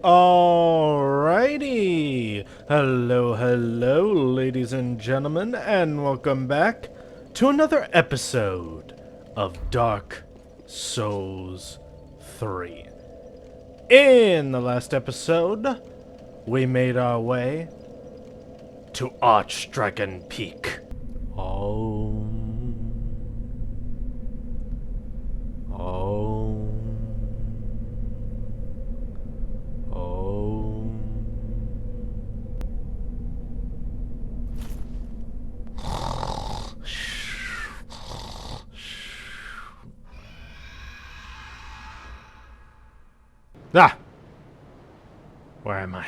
Alrighty. Hello, ladies and gentlemen, and welcome back to another episode of Dark Souls 3. In the last episode, we made our way to Archdragon Peak. Oh. Ah! Where am I?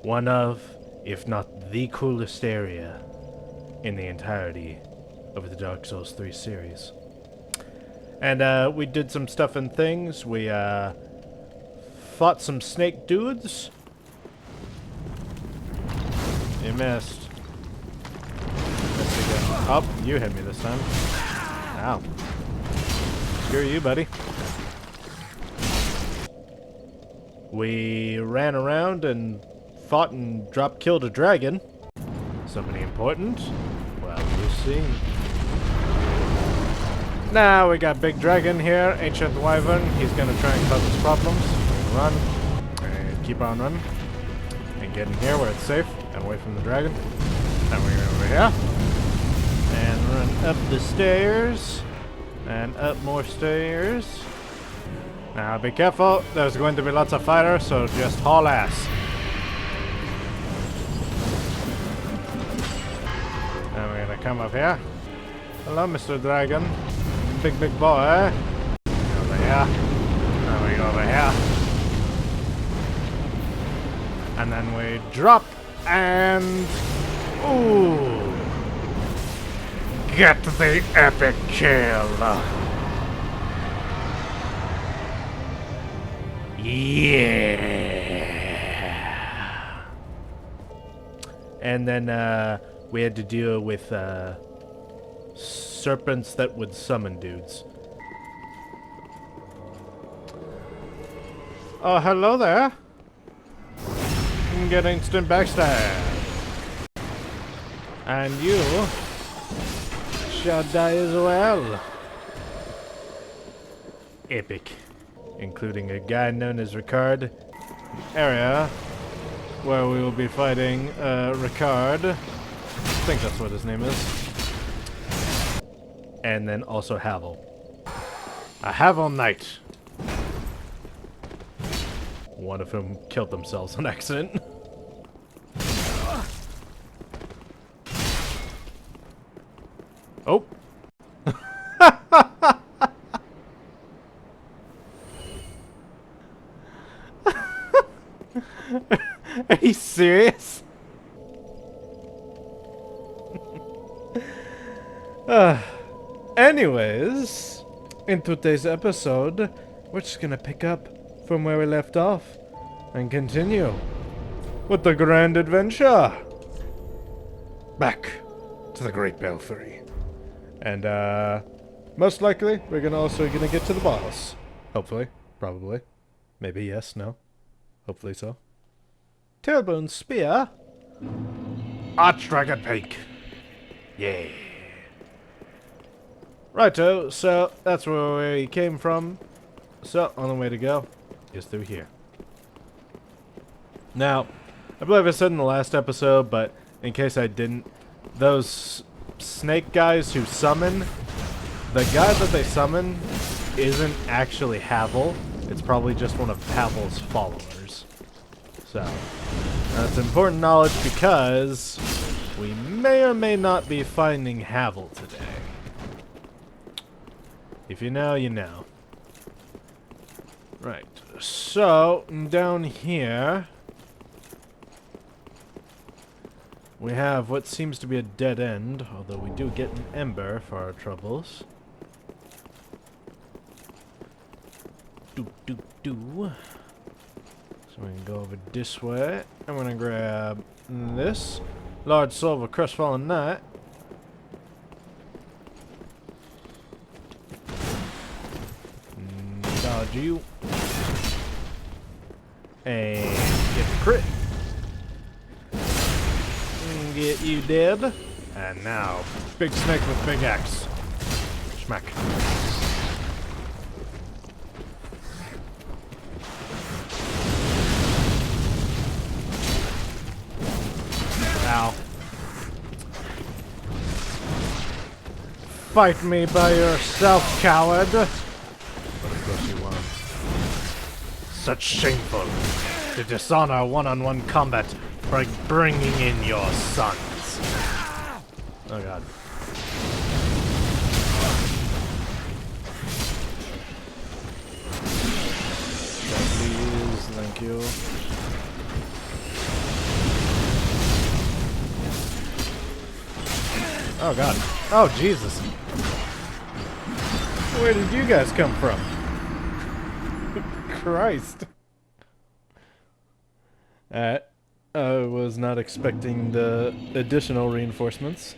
One of, if not the coolest area in the entirety of the Dark Souls 3 series. And we did some stuff and things. We fought some snake dudes. You missed. Missed again. Oh, you hit me this time. Ow. Screw you, buddy. We ran around and fought and drop-killed a dragon. Somebody important? Well, we'll see. Now we got Big Dragon here, Ancient Wyvern. He's gonna try and cause us problems. Run. And keep on running. And get in here where it's safe and away from the dragon. Then we're going over here. And run up the stairs. And up more stairs. Now be careful, there's going to be lots of fire, so just haul ass. Now we're gonna come up here. Hello, Mr. Dragon. Big boy. Over here. Now we go over here. And then we drop and... Ooh! Get the epic kill! Yeah. And then we had to deal with serpents that would summon dudes. Oh, hello there. You can get instant backstab. And you shall die as well. Epic. Including a guy known as Ricard. Area where we will be fighting Ricard. I think that's what his name is. And then also Havel. A Havel Knight. One of whom killed themselves on accident. Oh. Are you serious? Anyways, in today's episode, we're just gonna pick up from where we left off and continue with the grand adventure back to the Great Belfry. And most likely we're gonna get to the boss. Hopefully, probably, maybe yes, no, hopefully so. Tailbone Spear. Archdragon Peak. Yeah. Righto, so that's where we came from. So, only way to go is through here. Now, I believe I said in the last episode, but in case I didn't, those snake guys who summon, the guy that they summon isn't actually Havel. It's probably just one of Havel's followers. So, that's important knowledge because we may or may not be finding Havel today. If you know, you know. Right, so down here we have what seems to be a dead end, although we do get an ember for our troubles. So we can go over this way. I'm gonna grab this large soul of a crestfallen knight. Dodge you. And get the crit. Get you dead. And now, big snake with big axe. Smack. Ow. Fight me by yourself, coward. But of course you won't. Such shameful to dishonor one-on-one combat by bringing in your sons. Oh god. Please, thank you. Oh god. Oh Jesus. Where did you guys come from? Christ. I was not expecting the additional reinforcements.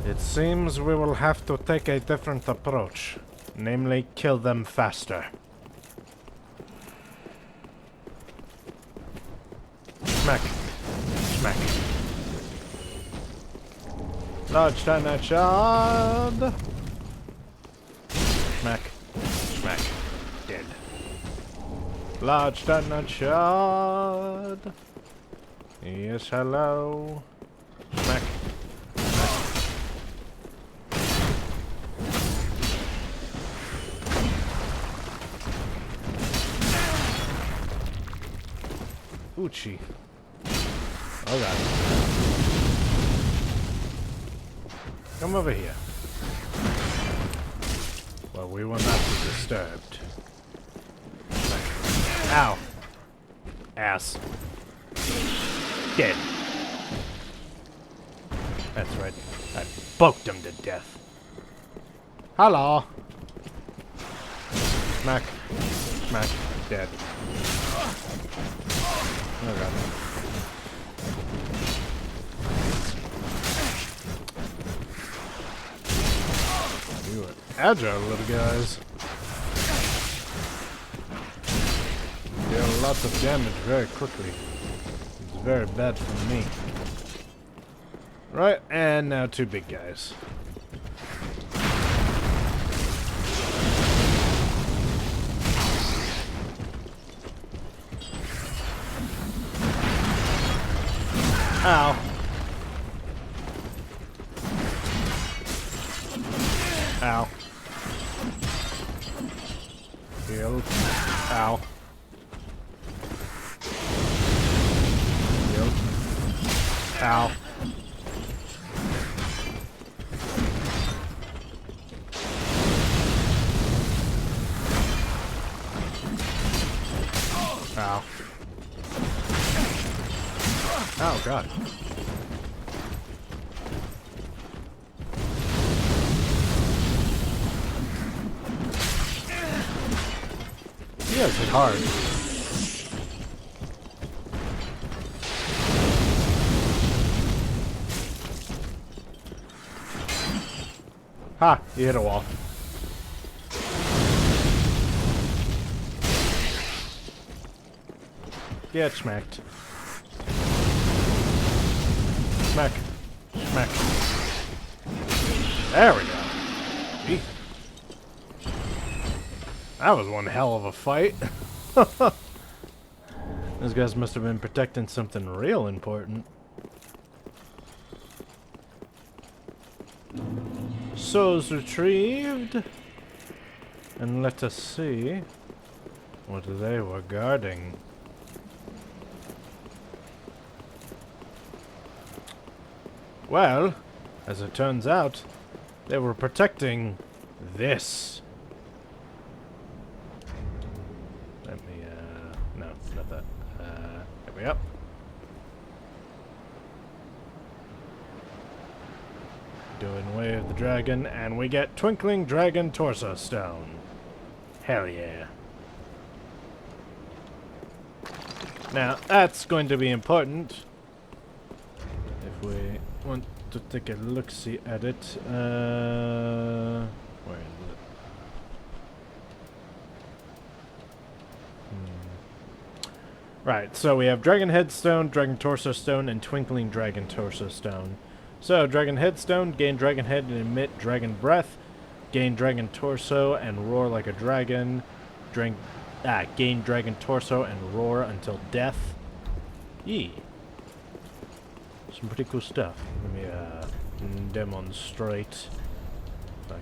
It seems we will have to take a different approach. Namely, kill them faster. Smack. Smack. Large Tyrant Shard. Smack. Smack. Dead. Large Tyrant Shard. Yes, hello. Smack. Uchi. Oh god. Come over here. Well, we will not be disturbed. Ow. Ass. Dead. That's right. I poked him to death. Hello. Smack. Smack. Dead. Oh god. You are agile, little guys. Deal lots of damage very quickly. It's very bad for me. Right, and now two big guys. Ow. Ow. Heal. Ow. Heal. Ow. Ow. Oh god. Yeah, it's hard. Ha! You hit a wall. Get smacked. Smack. Smack. There we go. Jeez. That was one hell of a fight. Those guys must have been protecting something real important. Souls retrieved. And let us see what they were guarding. Well, as it turns out, they were protecting this. Let me, no, not that. Get me up. Doing Way of the Dragon, and we get Twinkling Dragon Torso Stone. Hell yeah. Now, that's going to be important if we want to take a look-see at it. Where is Right, so we have Dragon Headstone, Dragon Torso Stone, and Twinkling Dragon Torso Stone. So, Dragon Headstone, gain Dragon Head and emit Dragon Breath. Gain Dragon Torso and roar like a dragon. Gain Dragon Torso and roar until death. Yee. Some pretty cool stuff. Let me demonstrate if I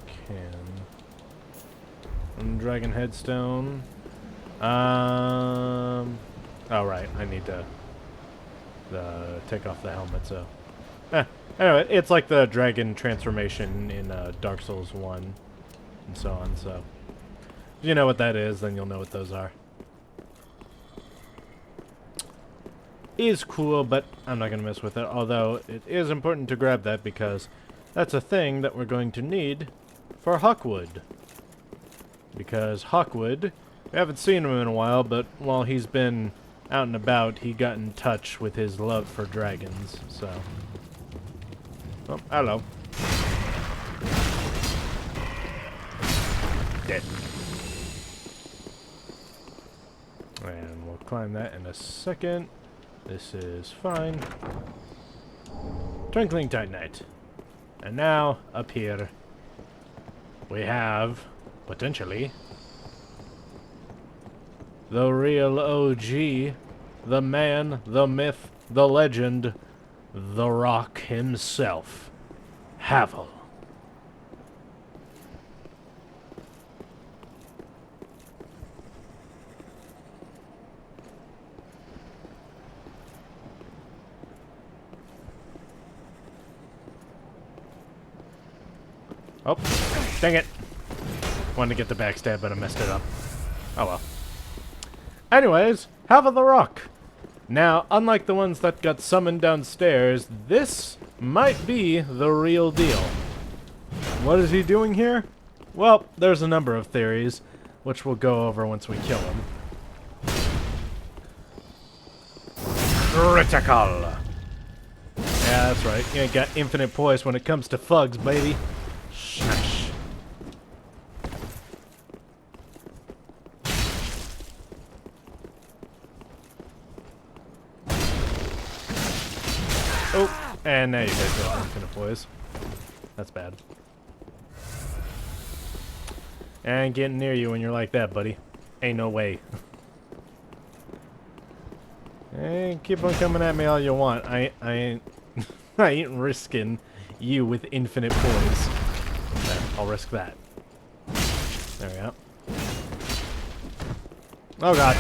can. Dragon Headstone. Oh, right. I need to take off the helmet, so... Anyway, it's like the dragon transformation in Dark Souls 1 and so on, so... If you know what that is, then you'll know what those are. Is cool, but I'm not going to mess with it, although it is important to grab that because that's a thing that we're going to need for Hawkwood. Because Hawkwood... We haven't seen him in a while, but while he's been out and about, he got in touch with his love for dragons, so... Oh, hello. Dead. And we'll climb that in a second. This is fine. Twinkling Titanite. And now, up here, we have, potentially... the real OG, the man, the myth, the legend, the Rock himself, Havel. Oh, dang it. Wanted to get the backstab, but I messed it up. Oh well. Anyways, Havel the Rock. Now, unlike the ones that got summoned downstairs, this might be the real deal. What is he doing here? Well, there's a number of theories, which we'll go over once we kill him. Critical! Yeah, that's right. You ain't got infinite poise when it comes to thugs, baby. Smash. Oh, and now you guys got infinite poise. That's bad. And getting near you when you're like that, buddy. Ain't no way. And keep on coming at me all you want. I ain't I ain't risking you with infinite poise. There, I'll risk that. There we go. Oh god.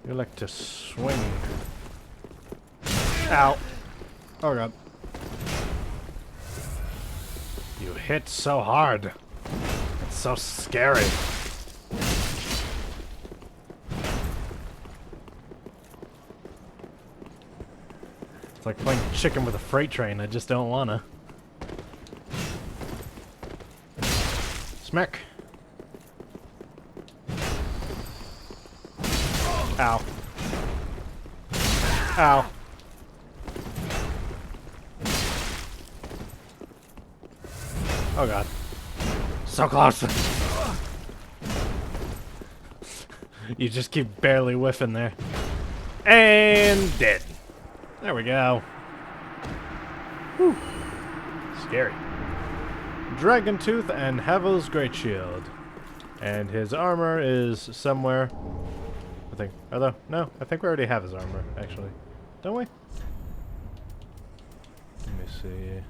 You like to swing. Ow. Oh god. You hit so hard. It's so scary. It's like playing chicken with a freight train. I just don't wanna. Smack. Ow. Ow. Oh god. So close. You just keep barely whiffing there. And dead. There we go. Whew. Scary. Dragon Tooth and Havel's Great Shield. And his armor is somewhere. I think. Although, no, I think we already have his armor, actually. Don't we? Let me see.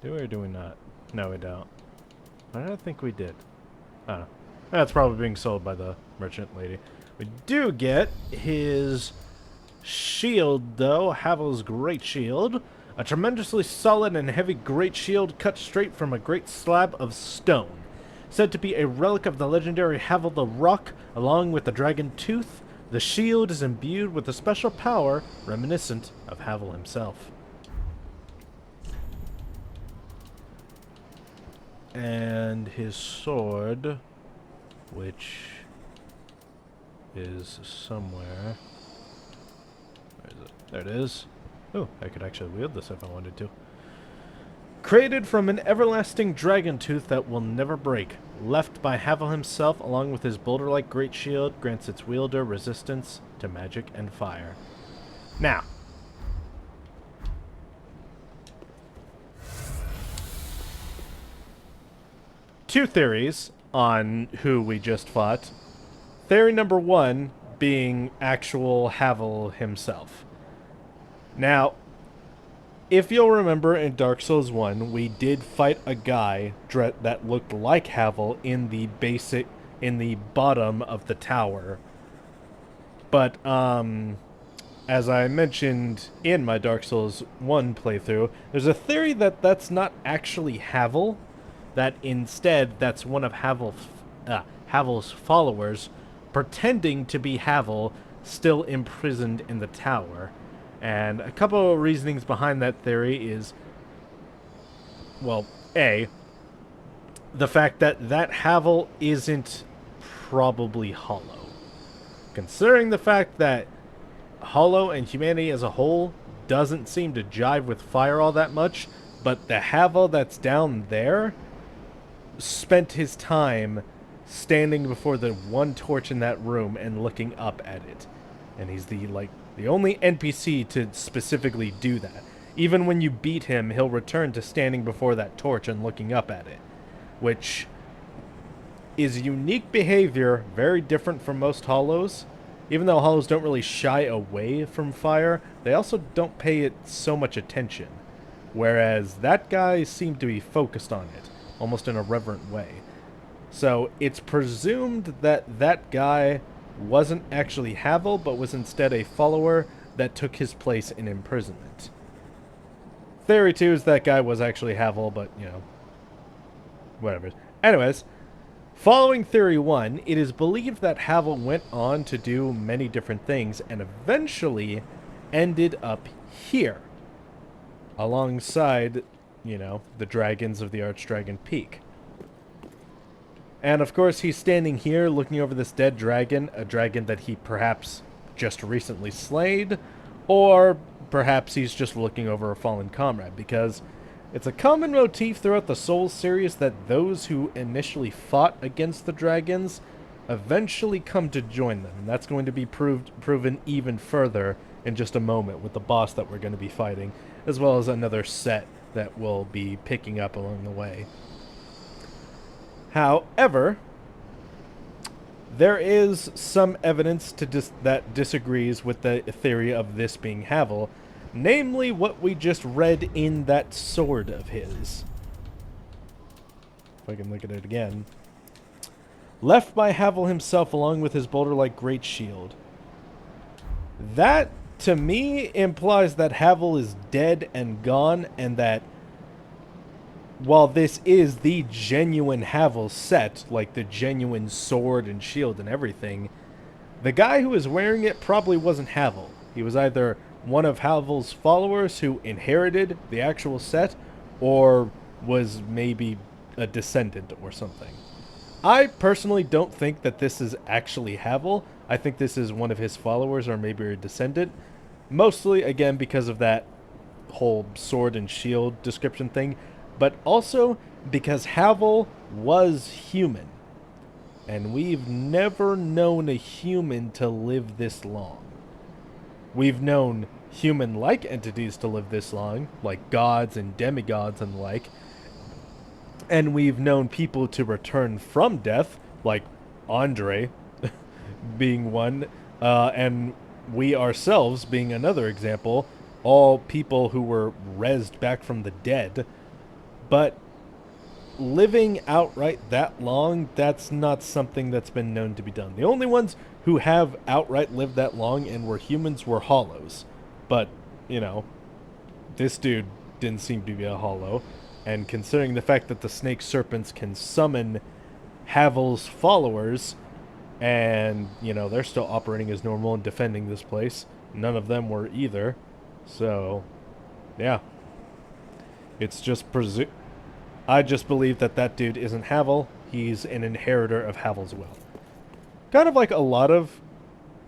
Do we or do we not? No, we don't. I don't think we did. I don't know. That's probably being sold by the merchant lady. We do get his shield, though. Havel's Great Shield. A tremendously solid and heavy great shield cut straight from a great slab of stone. Said to be a relic of the legendary Havel the Rock, along with the Dragon Tooth, the shield is imbued with a special power reminiscent of Havel himself. And his sword, which is somewhere. Where is it? There it is. Oh, I could actually wield this if I wanted to. Created from an everlasting dragon tooth that will never break. Left by Havel himself along with his boulder-like great shield, grants its wielder resistance to magic and fire. Now, two theories on who we just fought. Theory number one being actual Havel himself. Now, if you'll remember in Dark Souls 1, we did fight a guy that looked like Havel in the bottom of the tower. But, as I mentioned in my Dark Souls 1 playthrough, there's a theory that that's not actually Havel, that instead that's one of Havel's followers pretending to be Havel still imprisoned in the tower. And a couple of reasonings behind that theory is, well, A, the fact that Havel isn't probably hollow. Considering the fact that hollow and humanity as a whole doesn't seem to jive with fire all that much, but the Havel that's down there spent his time standing before the one torch in that room and looking up at it. And he's the only NPC to specifically do that. Even when you beat him, he'll return to standing before that torch and looking up at it, which is unique behavior, very different from most hollows. Even though hollows don't really shy away from fire, they also don't pay it so much attention. Whereas that guy seemed to be focused on it, almost in a reverent way. So it's presumed that that guy wasn't actually Havel, but was instead a follower that took his place in imprisonment. Theory 2 is that guy was actually Havel, but, you know, whatever. Anyways, following Theory 1, it is believed that Havel went on to do many different things and eventually ended up here, alongside, you know, the dragons of the Archdragon Peak. And of course, he's standing here looking over this dead dragon, a dragon that he perhaps just recently slayed, or perhaps he's just looking over a fallen comrade, because it's a common motif throughout the Souls series that those who initially fought against the dragons eventually come to join them, and that's going to be proven even further in just a moment with the boss that we're going to be fighting, as well as another set that we'll be picking up along the way. However, there is some evidence that disagrees with the theory of this being Havel, namely what we just read in that sword of his. If I can look at it again. Left by Havel himself along with his boulder-like great shield. That, to me, implies that Havel is dead and gone, and that while this is the genuine Havel set, like the genuine sword and shield and everything, the guy who was wearing it probably wasn't Havel. He was either one of Havel's followers who inherited the actual set, or was maybe a descendant or something. I personally don't think that this is actually Havel. I think this is one of his followers or maybe a descendant. Mostly, again, because of that whole sword and shield description thing, but also because Havel was human. And we've never known a human to live this long. We've known human-like entities to live this long, like gods and demigods and the like. And we've known people to return from death, like Andre being one, and we ourselves being another example, all people who were rezzed back from the dead. But living outright that long, that's not something that's been known to be done. The only ones who have outright lived that long and were humans were hollows. But, you know, this dude didn't seem to be a hollow. And considering the fact that the snake serpents can summon Havel's followers, and, you know, they're still operating as normal and defending this place, none of them were either. So, yeah. It's just I just believe that that dude isn't Havel. He's an inheritor of Havel's will. Kind of like a lot of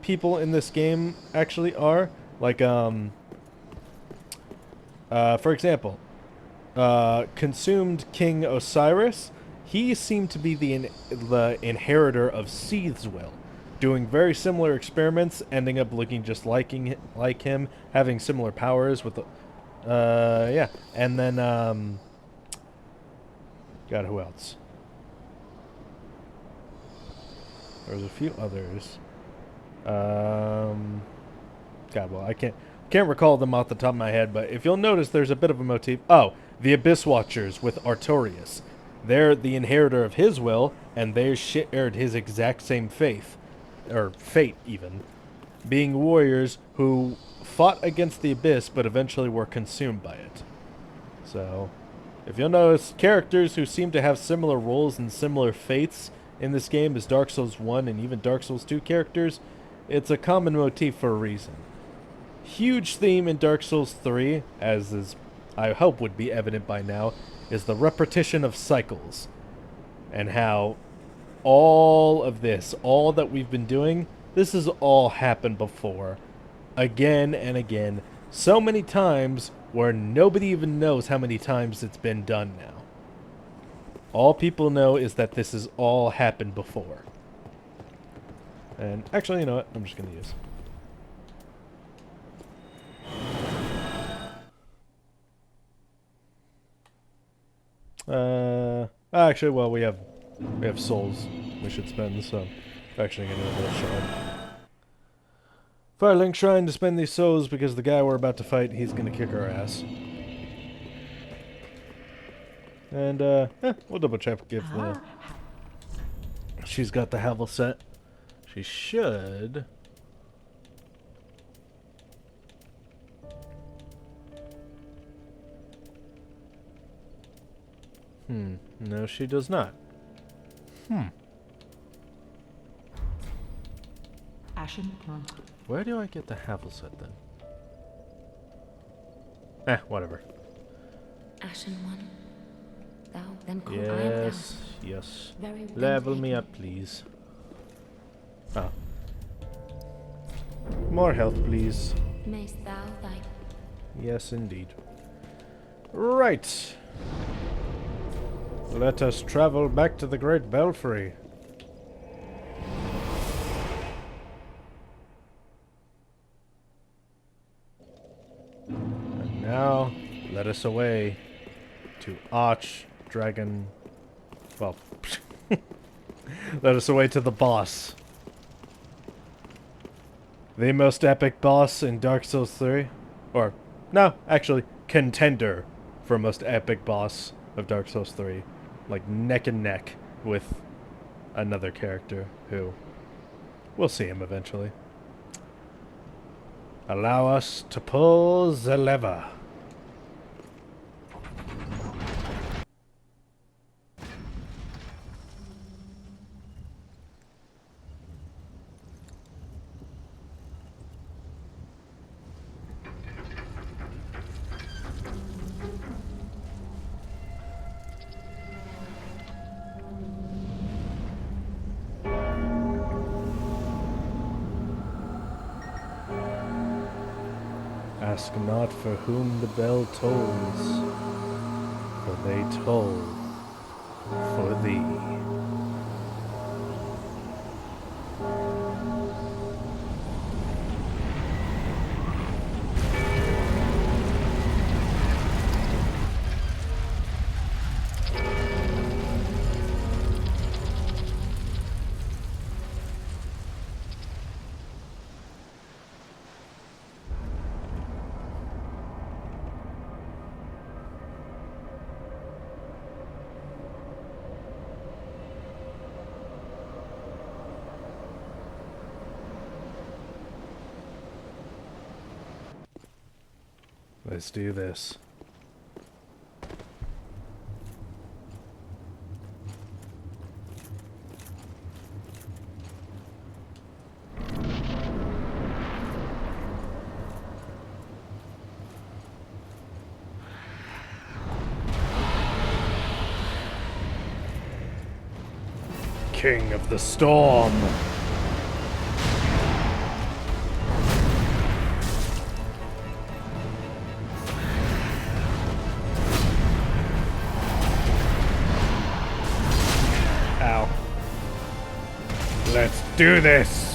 people in this game actually are. Like, For example, consumed King Osiris, he seemed to be the inheritor of Seeth's will, doing very similar experiments, ending up looking just like him, having similar powers with the, yeah. And then, God, who else? There's a few others. God, well, I can't recall them off the top of my head, but if you'll notice, there's a bit of a motif. Oh, the Abyss Watchers with Artorias. They're the inheritor of his will, and they shared his exact same faith, or fate even, being warriors who fought against the Abyss, but eventually were consumed by it. So, if you'll notice, characters who seem to have similar roles and similar fates in this game as Dark Souls 1 and even Dark Souls 2 characters, it's a common motif for a reason. Huge theme in Dark Souls 3, as is, I hope would be evident by now, is the repetition of cycles. And how all of this, all that we've been doing, this has all happened before. Again and again. So many times where nobody even knows how many times it's been done now. All people know is that this has all happened before. And actually, you know what? I'm just going to use. Actually, well, we have souls we should spend, so actually going to do a shrine. Firelink Shrine to spend these souls because the guy we're about to fight, he's going to kick our ass. And, we'll double check give the... She's got the Havel set. She should... No, she does not. Ashen One. Where do I get the Havel set then? Whatever. Ashen One. Thou then call Yes, yes. Very Level me up, please. Oh. More health, please. Mayst thou thy... Yes, indeed. Right. Let us travel back to the Great Belfry. And now, let us away to Archdragon... Well, let us away to the boss. The most epic boss in Dark Souls 3. Or, no, actually, contender for most epic boss of Dark Souls 3. Like, neck and neck with another character who... We'll see him eventually. Allow us to pull the lever. Ask not for whom the bell tolls, for they toll for thee. Let's do this. King of the Storm. do this!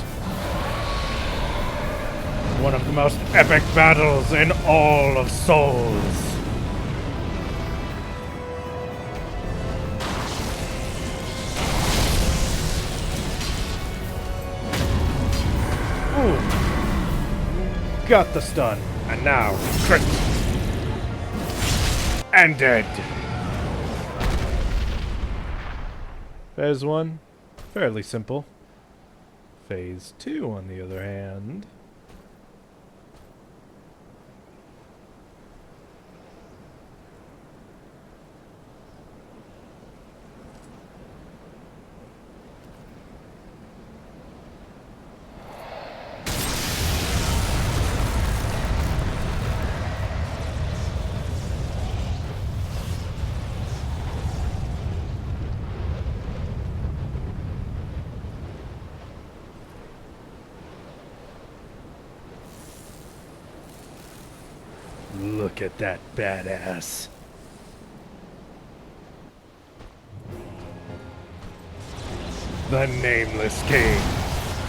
One of the most epic battles in all of Souls. Ooh. Got the stun. And now, crit. And dead. Phase 1, fairly simple. Phase 2, on the other hand. Look at that badass. The Nameless King.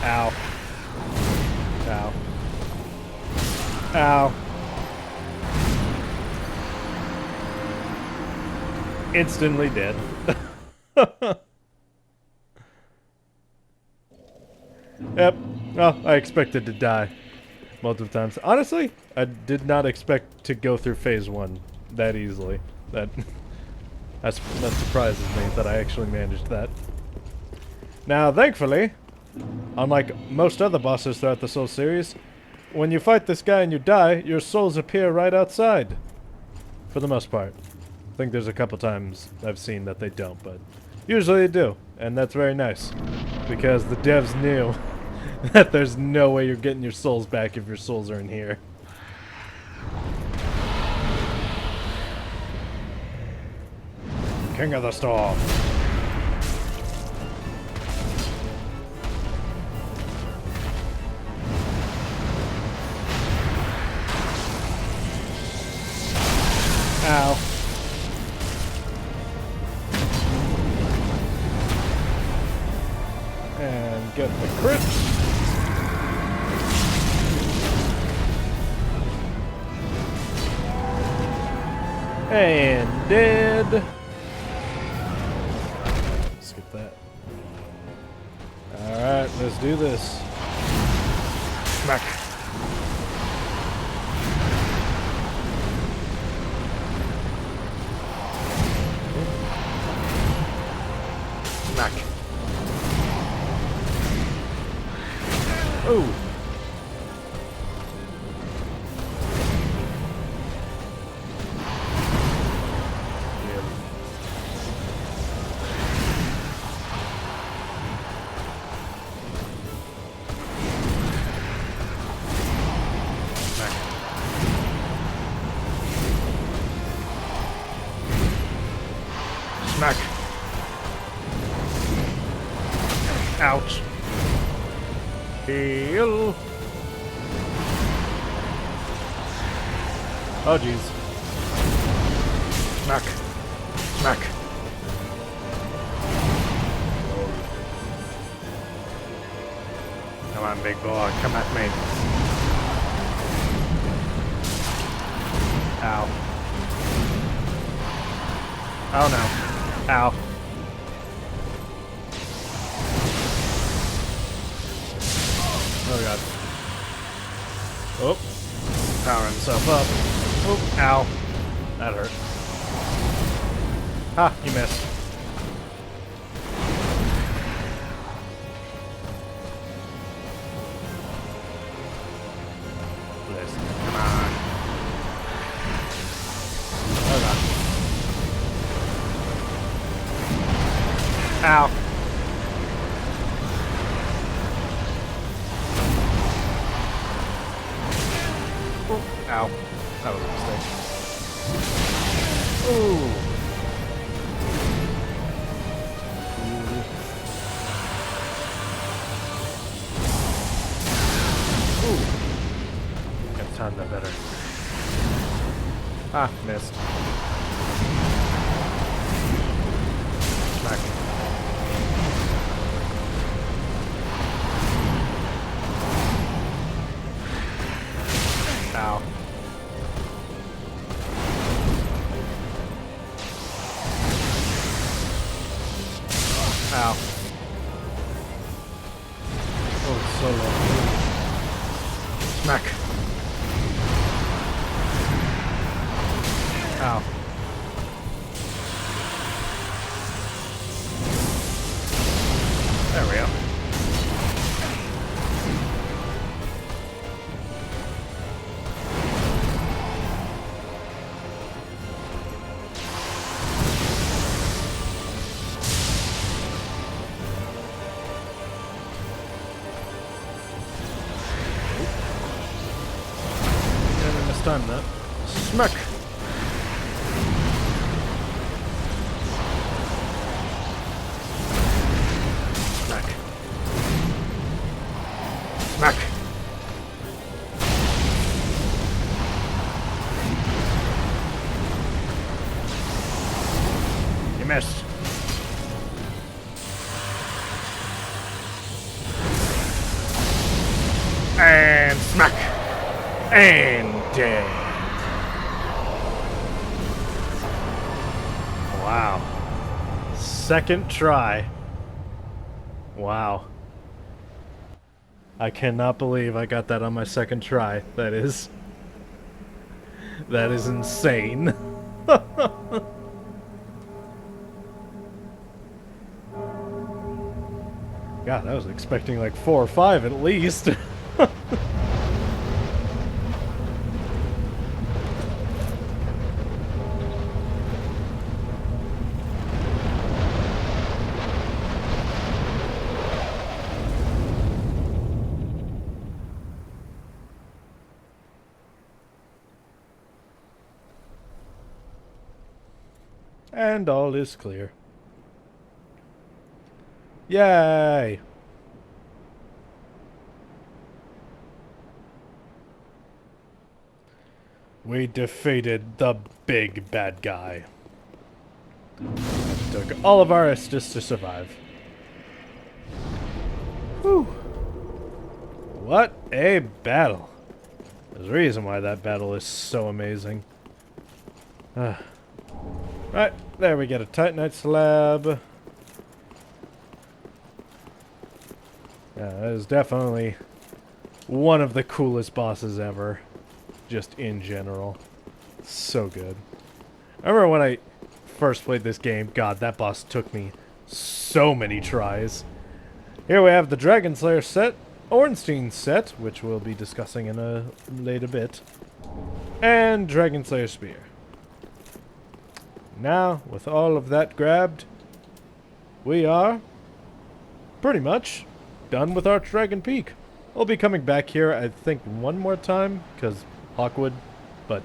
Ow. Ow. Ow. Instantly dead. Yep. Well, I expected to die multiple times. Honestly, I did not expect to go through phase 1 that easily. That surprises me that I actually managed that. Now, thankfully, unlike most other bosses throughout the Soul series, when you fight this guy and you die, your souls appear right outside. For the most part. I think there's a couple times I've seen that they don't, but usually they do. And that's very nice. Because the devs knew that there's no way you're getting your souls back if your souls are in here. King of the Storm. Ow. And get the crit. And dead. Skip that. Alright, let's do this. Smack. Smack. Ooh. Smack. Ouch. Heal. Oh jeez. Smack. Smack. Come on, big boy. Come at me. Ow. Oh no. Ow. Oh god. Oh. Powering himself up. Oh, ow. That hurt. Ha, you missed. Listen, come on. Oh god. Ow. Ooh, ow. That was a mistake. Ooh. Ooh. Got timed that better. Ah, missed. Smack. Smack. Ow. There we go. This time, that smack. Smack. Smack. You missed. And smack. And dead. Wow. Second try. Wow. I cannot believe I got that on my second try. That is insane. God, I was expecting like 4 or 5 at least. And all is clear. Yay! We defeated the big bad guy. It took all of our Estus to survive. Whew. What a battle. There's a reason why that battle is so amazing. Right, there we get a Titanite slab. Yeah, that is definitely one of the coolest bosses ever. Just in general. So good. I remember when I first played this game, God, that boss took me so many tries. Here we have the Dragon Slayer set, Ornstein set, which we'll be discussing in a later bit, and Dragon Slayer Spear. Now, with all of that grabbed, we are pretty much done with Arch Dragon Peak. We'll be coming back here, I think, one more time, because Hawkwood, but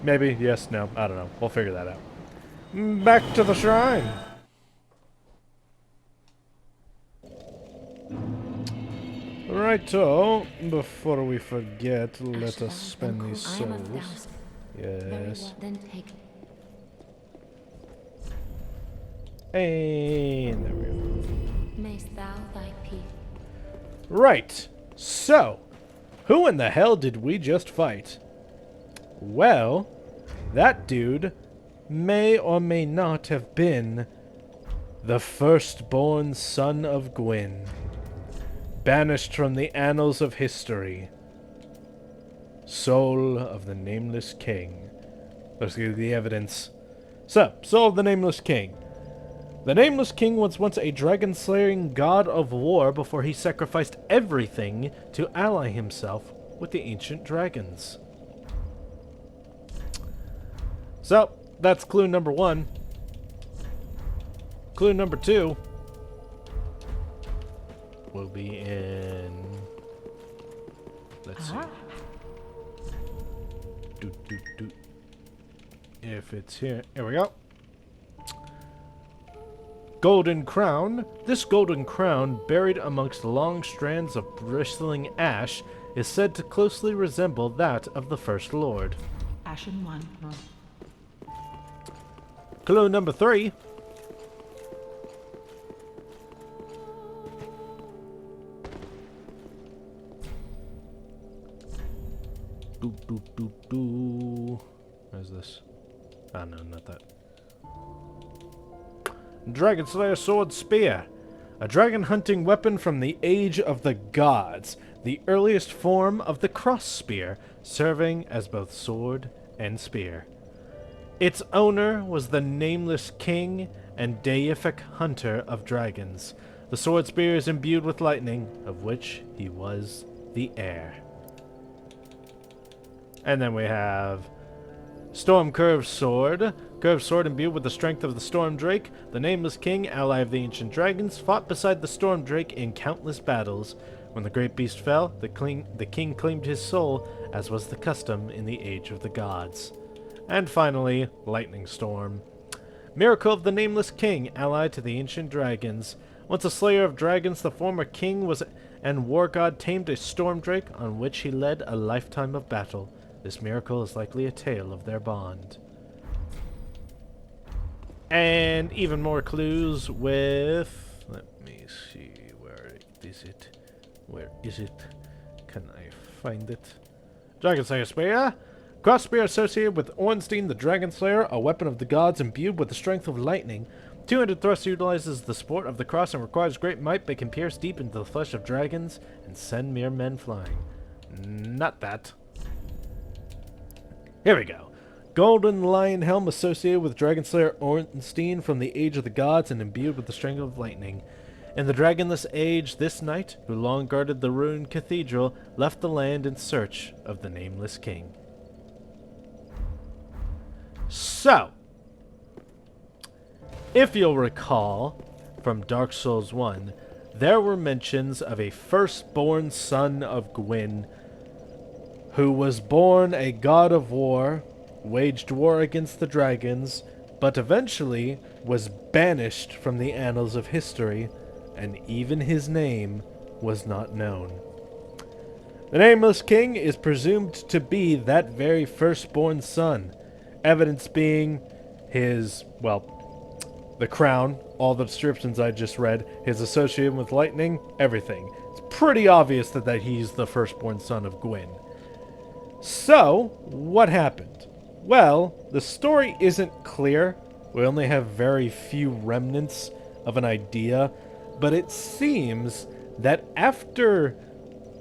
maybe, yes, no, I don't know. We'll figure that out. Back to the shrine. Righto, before we forget, let us spend these souls. Yes. And there we go. Mayst thou thy peace. Right. So, who in the hell did we just fight? Well, that dude may or may not have been the firstborn son of Gwyn, banished from the annals of history, soul of the Nameless King. Let's get the evidence. So, soul of the Nameless King. The Nameless King was once a dragon-slaying god of war before he sacrificed everything to ally himself with the ancient dragons. So, that's clue number 1. Clue number 2 will be in... Let's see. If it's here... Here we go. Golden crown. This golden crown, buried amongst long strands of bristling ash, is said to closely resemble that of the First Lord. Ashen one. Clue number 3. Where's this? Ah, no, not that. Dragon Slayer Sword Spear. a dragon hunting weapon from the Age of the Gods, the earliest form of the cross spear, serving as both sword and spear. Its owner was the Nameless King and deific hunter of dragons. The sword spear is imbued with lightning, of which he was the heir. And then we have Storm Curved Sword. Curved sword imbued with the strength of the Storm Drake, the Nameless King, ally of the ancient dragons, fought beside the Storm Drake in countless battles. When the great beast fell, the king claimed his soul, as was the custom in the Age of the Gods. And finally, Lightning Storm. Miracle of the Nameless King, allied to the ancient dragons. Once a slayer of dragons, the former king and war god tamed a storm drake on which he led a lifetime of battle. This miracle is likely a tale of their bond. And even more clues with... Let me see, where is it? Where is it? Can I find it? Dragon Slayer Spear. Cross spear associated with Ornstein the Dragon Slayer, a weapon of the gods imbued with the strength of lightning. Two-handed thrust utilizes the support of the cross and requires great might, but can pierce deep into the flesh of dragons and send mere men flying. Not that. Here we go. Golden Lion Helm associated with Dragon Slayer Ornstein from the Age of the Gods and imbued with the strength of lightning. In the Dragonless Age, this knight, who long guarded the ruined cathedral, left the land in search of the Nameless King. So, if you'll recall from Dark Souls 1, there were mentions of a firstborn son of Gwyn who was born a god of war, waged war against the dragons, but eventually was banished from the annals of history, and even his name was not known. The Nameless King is presumed to be that very firstborn son, evidence being his, well, the crown, all the descriptions I just read, his association with lightning, everything. It's pretty obvious that he's the firstborn son of Gwyn. So, what happened? Well, the story isn't clear. We only have very few remnants of an idea, but it seems that after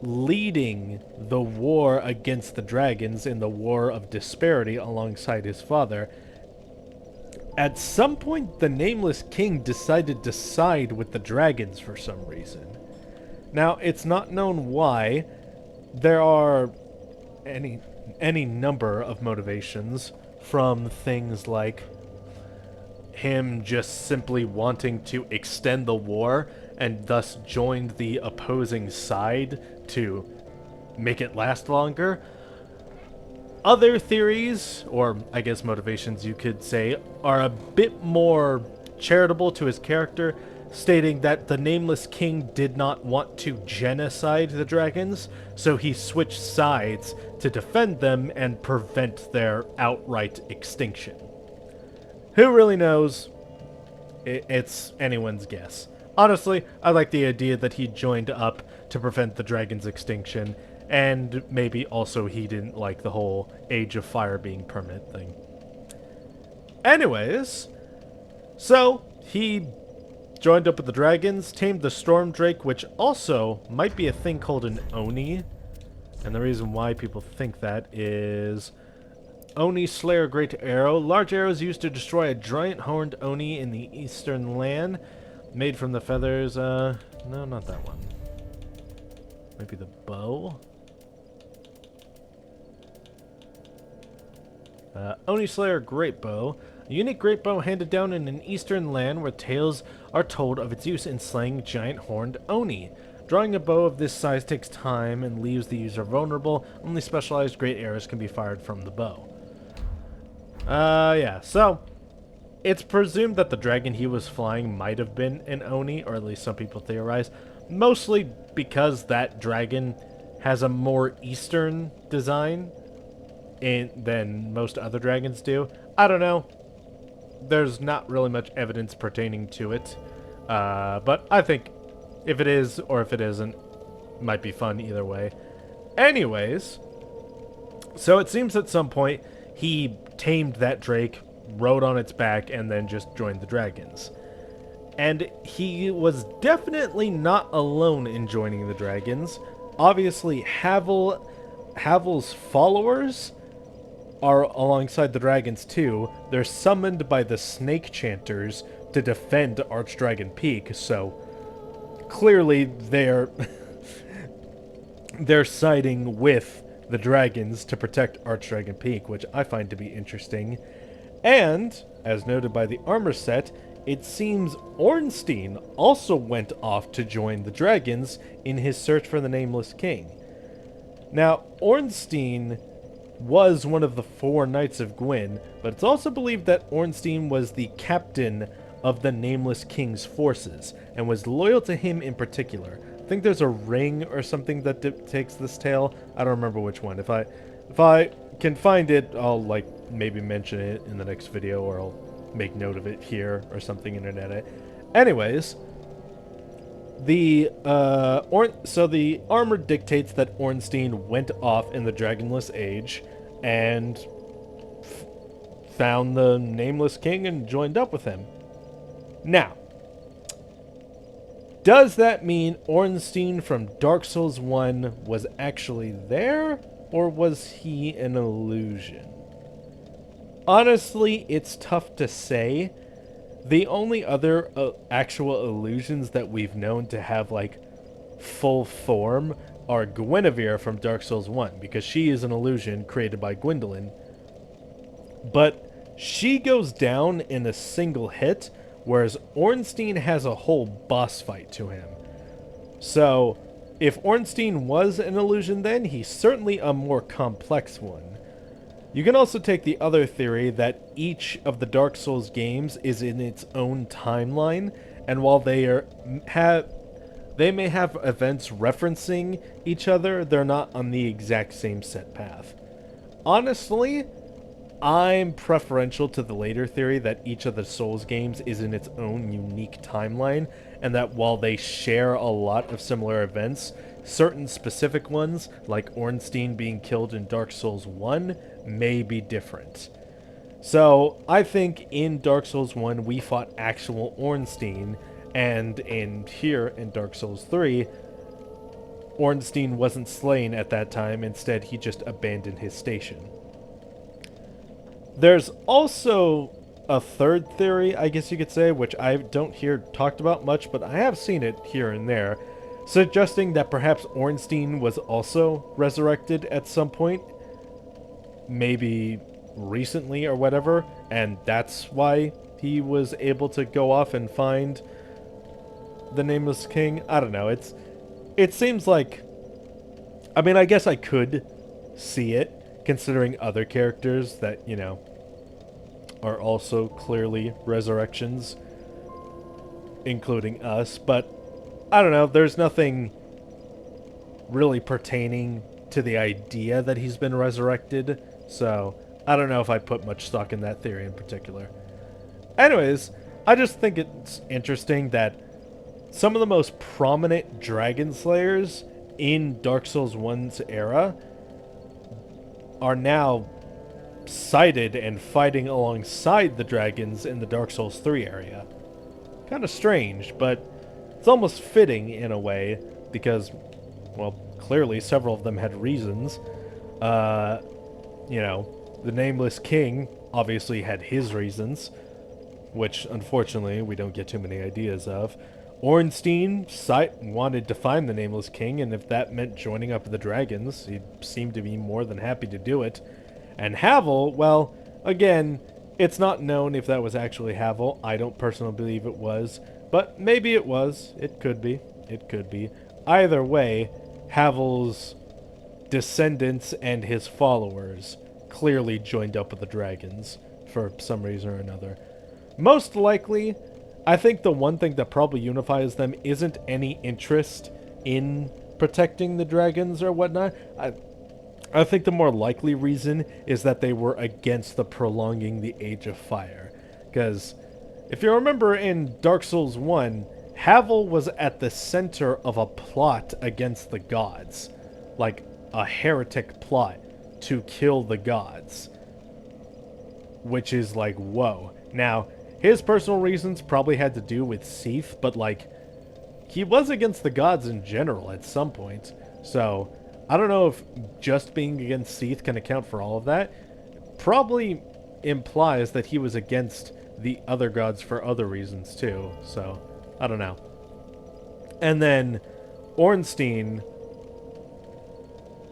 leading the war against the dragons in the War of Disparity alongside his father, at some point the Nameless King decided to side with the dragons for some reason. Now, it's not known why. There are any number of motivations, from things like him just simply wanting to extend the war and thus joined the opposing side to make it last longer. Other theories, or I guess motivations you could say, are a bit more charitable to his character, stating that the Nameless King did not want to genocide the dragons, so he switched sides to defend them and prevent their outright extinction. Who really knows? It's anyone's guess. Honestly, I like the idea that he joined up to prevent the dragon's extinction, and maybe also he didn't like the whole Age of Fire being permanent thing. Anyways, so he joined up with the dragons, tamed the Storm Drake, which also might be a thing called an Oni. And the reason why people think that is Oni Slayer Great Arrow. Large arrows used to destroy a giant horned Oni in the eastern land. Made from the feathers, no, not that one. Maybe the bow? Oni Slayer Great Bow. A unique great bow handed down in an eastern land where tales are told of its use in slaying giant horned Oni. Drawing a bow of this size takes time and leaves the user vulnerable. Only specialized great arrows can be fired from the bow. Yeah, so it's presumed that the dragon he was flying might have been an Oni, or at least some people theorize, mostly because that dragon has a more eastern design than most other dragons do. I don't know. There's not really much evidence pertaining to it, but I think if it is or if it isn't, might be fun either way. Anyways, so it seems at some point he tamed that drake, rode on its back, and then just joined the dragons. And he was definitely not alone in joining the dragons. Obviously, Havel's followers are alongside the dragons too. They're summoned by the snake chanters to defend Archdragon Peak, so clearly they're they're siding with the dragons to protect Archdragon Peak, which I find to be interesting. And, as noted by the armor set, it seems Ornstein also went off to join the dragons in his search for the Nameless King. Now, Ornstein was one of the 4 Knights of Gwyn, but it's also believed that Ornstein was the captain of the Nameless King's forces, and was loyal to him in particular. I think there's a ring or something that dictates this tale. I don't remember which one. If I can find it, I'll maybe mention it in the next video, or I'll make note of it here or something internet. Anyways, so the armor dictates that Ornstein went off in the Dragonless Age and found the Nameless King and joined up with him. Now, does that mean Ornstein from Dark Souls 1 was actually there, or was he an illusion? Honestly, it's tough to say. The only other actual illusions that we've known to have, full form are Guinevere from Dark Souls 1, because she is an illusion created by Gwendolyn. But she goes down in a single hit, whereas Ornstein has a whole boss fight to him. So, if Ornstein was an illusion then, he's certainly a more complex one. You can also take the other theory that each of the Dark Souls games is in its own timeline, and while they may have events referencing each other, they're not on the exact same set path. Honestly, I'm preferential to the later theory that each of the Souls games is in its own unique timeline, and that while they share a lot of similar events, certain specific ones, like Ornstein being killed in Dark Souls 1, may be different. So, I think in Dark Souls 1 we fought actual Ornstein, and in Dark Souls 3, Ornstein wasn't slain at that time, instead he just abandoned his station. There's also a third theory, I guess you could say, which I don't hear talked about much, but I have seen it here and there, suggesting that perhaps Ornstein was also resurrected at some point, maybe recently or whatever, and that's why he was able to go off and find the Nameless King. I don't know, it seems like, I mean, I guess I could see it, considering other characters that, are also clearly resurrections, including us, but I don't know, there's nothing really pertaining to the idea that he's been resurrected, so I don't know if I put much stock in that theory in particular. Anyways, I just think it's interesting that some of the most prominent Dragon Slayers in Dark Souls 1's era are now sighted and fighting alongside the dragons in the Dark Souls 3 area. Kind of strange, but it's almost fitting in a way, because, well, clearly several of them had reasons. The Nameless King obviously had his reasons, which unfortunately we don't get too many ideas of. Ornstein wanted to find the Nameless King, and if that meant joining up with the dragons, he seemed to be more than happy to do it. And Havel, well, again, it's not known if that was actually Havel. I don't personally believe it was, but maybe it was. It could be. It could be. Either way, Havel's descendants and his followers clearly joined up with the dragons for some reason or another. Most likely, I think the one thing that probably unifies them isn't any interest in protecting the dragons or whatnot. I think the more likely reason is that they were against the prolonging the Age of Fire. Because if you remember in Dark Souls 1, Havel was at the center of a plot against the gods. Like a heretic plot to kill the gods. Which is like, whoa. Now, His personal reasons probably had to do with Seath, but like, he was against the gods in general at some point. So, I don't know if just being against Seath can account for all of that. Probably implies that he was against the other gods for other reasons too. So, I don't know. And then Ornstein,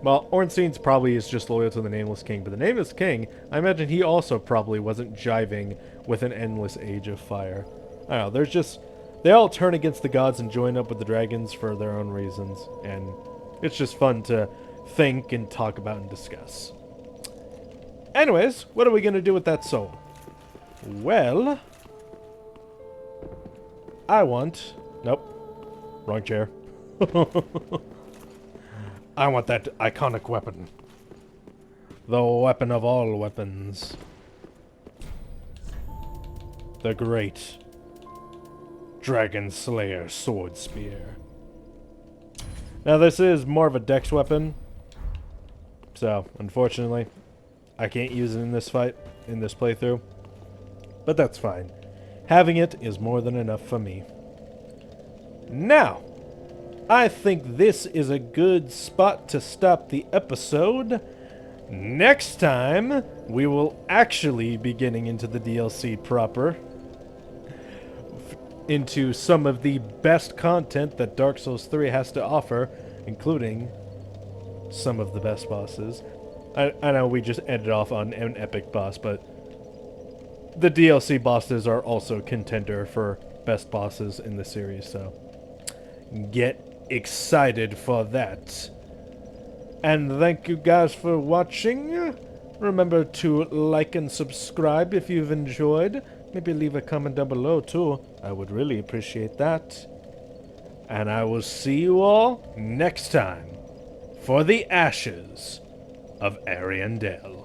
well, Ornstein's probably is just loyal to the Nameless King, but the Nameless King, I imagine he also probably wasn't jiving with an endless age of fire. I don't know, there's just, they all turn against the gods and join up with the dragons for their own reasons, and it's just fun to think and talk about and discuss. Anyways, what are we going to do with that soul? Well, I want, nope, wrong chair. I want that iconic weapon. The weapon of all weapons. The great Dragon Slayer Sword Spear. Now this is more of a dex weapon, so unfortunately I can't use it in this fight, in this playthrough. But that's fine. Having it is more than enough for me. Now, I think this is a good spot to stop the episode. Next time, we will actually be getting into the DLC proper. Into some of the best content that Dark Souls 3 has to offer, including some of the best bosses. I know we just ended off on an epic boss, but the DLC bosses are also contender for best bosses in the series, so get excited for that. And thank you guys for watching. Remember to like and subscribe if you've enjoyed. Maybe leave a comment down below too. I would really appreciate that. And I will see you all next time for the Ashes of Ariandel.